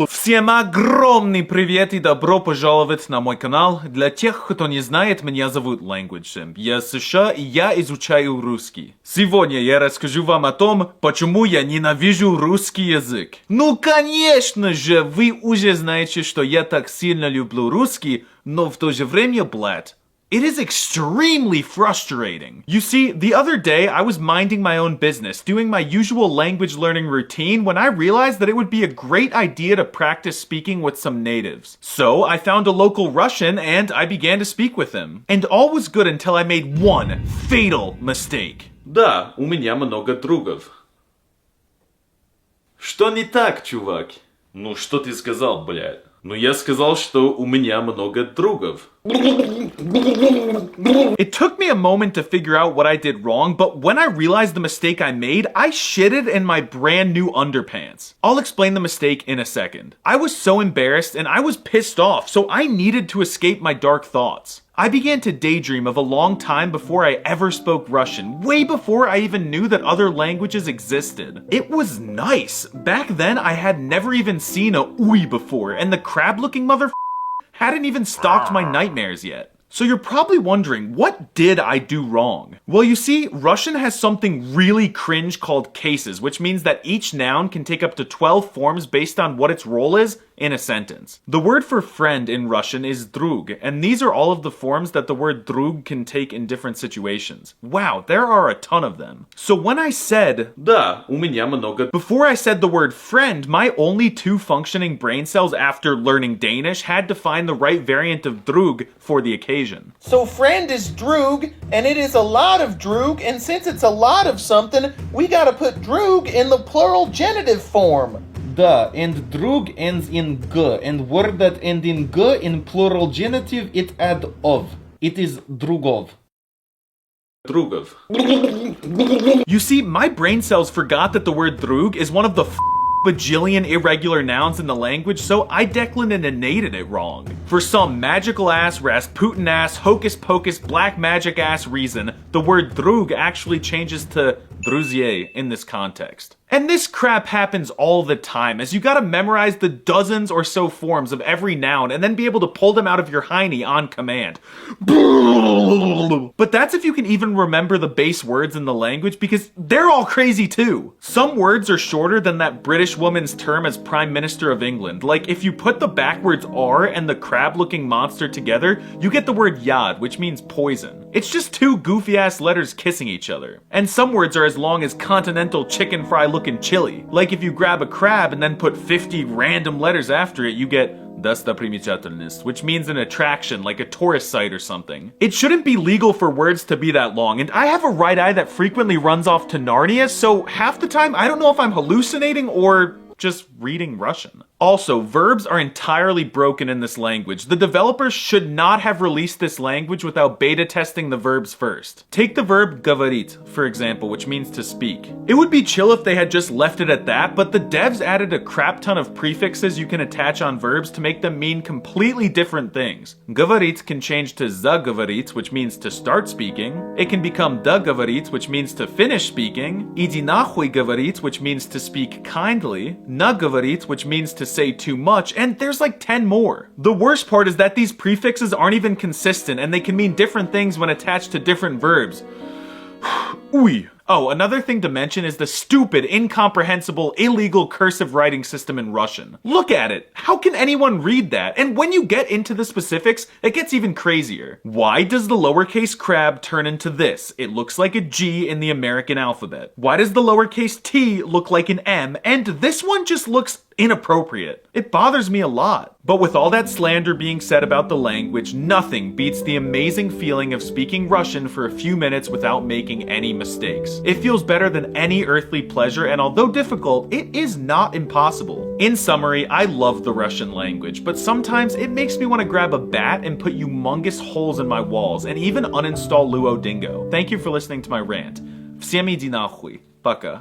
Всем огромный привет и добро пожаловать на мой канал. Для тех, кто не знает, меня зовут Language. Я с США и я изучаю русский. Сегодня я расскажу вам о том, почему я ненавижу русский язык. Ну, конечно же, вы уже знаете, что я так сильно люблю русский, но в то же время, блядь, it is extremely frustrating. You see, the other day I was minding my own business, doing my usual language learning routine when I realized that it would be a great idea to practice speaking with some natives. So I found a local Russian and I began to speak with him. And all was good until I made one fatal mistake. Да, у меня много другов. Что не так, чувак? Ну, что ты сказал, блядь? Ну, я сказал, что у меня много другов. It took me a moment to figure out what I did wrong, but when I realized the mistake I made, I shitted in my brand new underpants. I'll explain the mistake in a second. I was so embarrassed and I was pissed off, so I needed to escape my dark thoughts. I began to daydream of a long time before I ever spoke Russian, way before I even knew that other languages existed. It was nice. Back then, I had never even seen a uy before, and the crab-looking mother hadn't even stalked my nightmares yet. So you're probably wondering, what did I do wrong? Well, you see, Russian has something really cringe called cases, which means that each noun can take up to 12 forms based on what its role is in a sentence. The word for friend in Russian is drug, and these are all of the forms that the word drug can take in different situations. Wow, there are a ton of them. So when I said, да, у меня много, before I said the word friend, my only two functioning brain cells after learning Danish had to find the right variant of drug for the occasion. So friend is drug, and it is a lot of drug, and since it's a lot of something, we gotta put drug in the plural genitive form. Да, and drug ends in g, and word that end in g in plural genitive it add of. It is drugov. Drugov. You see, my brain cells forgot that the word drug is one of the bajillion irregular nouns in the language, so I declinated it wrong. For some magical ass, Rasputin ass, hocus pocus, black magic ass reason, the word drug actually changes to druzier in this context. And this crap happens all the time, as you gotta memorize the dozens or so forms of every noun and then be able to pull them out of your hiney on command. But that's if you can even remember the base words in the language, because they're all crazy too. Some words are shorter than that British woman's term as Prime Minister of England. Like, if you put the backwards R and the crab-looking monster together, you get the word yad, which means poison. It's just two goofy-ass letters kissing each other. And some words are as long as continental chicken fry looking chili. Like if you grab a crab and then put 50 random letters after it, you get достопримечательность, which means an attraction, like a tourist site or something. It shouldn't be legal for words to be that long, and I have a right eye that frequently runs off to Narnia, so half the time I don't know if I'm hallucinating or just reading Russian. Also, verbs are entirely broken in this language. The developers should not have released this language without beta testing the verbs first. Take the verb говорить, for example, which means to speak. It would be chill if they had just left it at that, but the devs added a crap ton of prefixes you can attach on verbs to make them mean completely different things. Говорить can change to заговорить, which means to start speaking. It can become договорить, which means to finish speaking. Иди нахуй говорить, which means to speak kindly. Наговорить, which means to say too much, and there's like 10 more. The worst part is that these prefixes aren't even consistent, and they can mean different things when attached to different verbs. Uy. Oh, another thing to mention is the stupid, incomprehensible, illegal cursive writing system in Russian. Look at it. How can anyone read that? And when you get into the specifics, it gets even crazier. Why does the lowercase crab turn into this? It looks like a G in the American alphabet. Why does the lowercase t look like an M? And this one just looks inappropriate. It bothers me a lot. But with all that slander being said about the language, nothing beats the amazing feeling of speaking Russian for a few minutes without making any mistakes. It feels better than any earthly pleasure, and although difficult, it is not impossible. In summary, I love the Russian language, but sometimes it makes me want to grab a bat and put humongous holes in my walls, and even uninstall Luodingo. Thank you for listening to my rant. Всем иди нахуй. Пока.